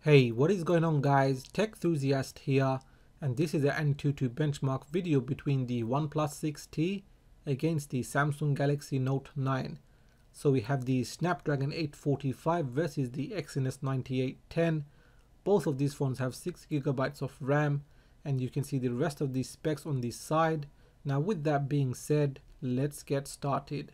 Hey, what is going on guys? Tech Enthusiast here, and this is an Antutu benchmark video between the OnePlus 6T against the Samsung Galaxy Note 9. So we have the Snapdragon 845 versus the Exynos 9810. Both of these phones have 6GB of RAM, and you can see the rest of the specs on this side. Now with that being said, let's get started.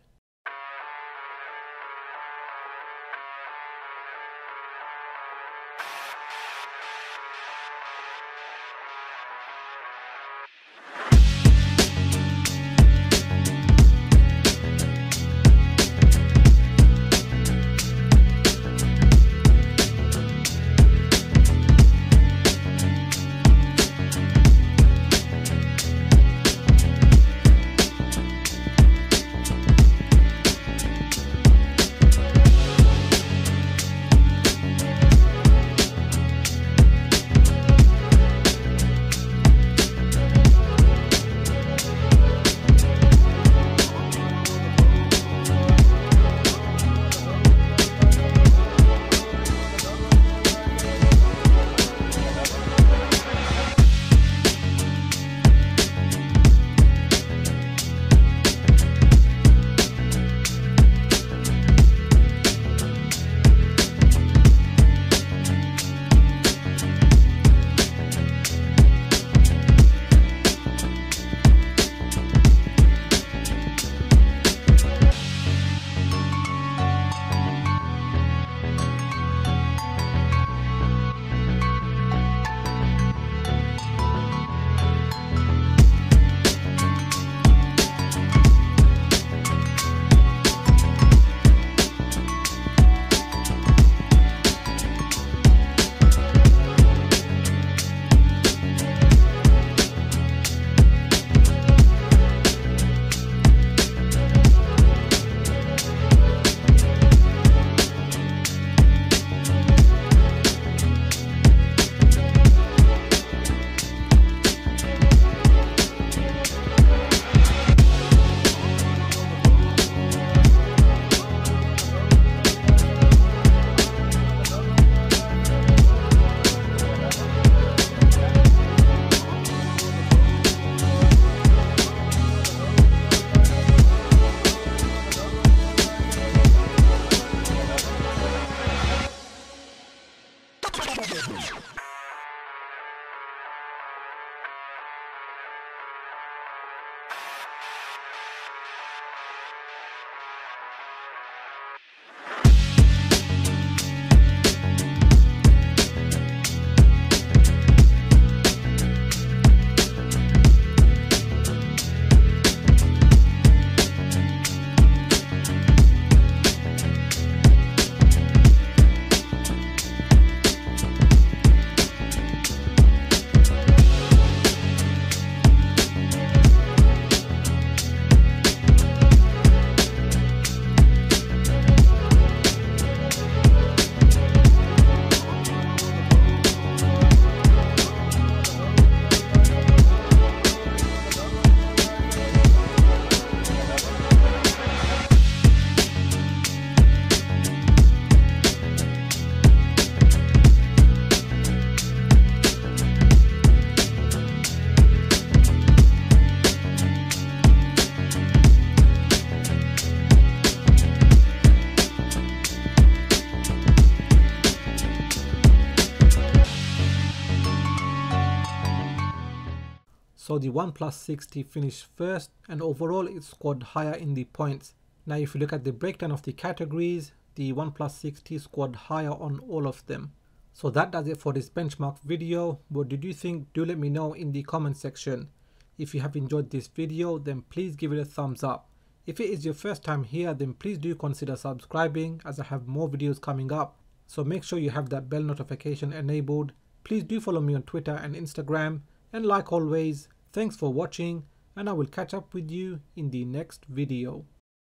So the OnePlus 6T finished first, and overall it scored higher in the points. Now if you look at the breakdown of the categories, the OnePlus 6T scored higher on all of them. So that does it for this benchmark video. What did you think? Do let me know in the comment section. If you have enjoyed this video, then please give it a thumbs up. If it is your first time here, then please do consider subscribing, as I have more videos coming up. So make sure you have that bell notification enabled. Please do follow me on Twitter and Instagram, and like always, thanks for watching, and I will catch up with you in the next video.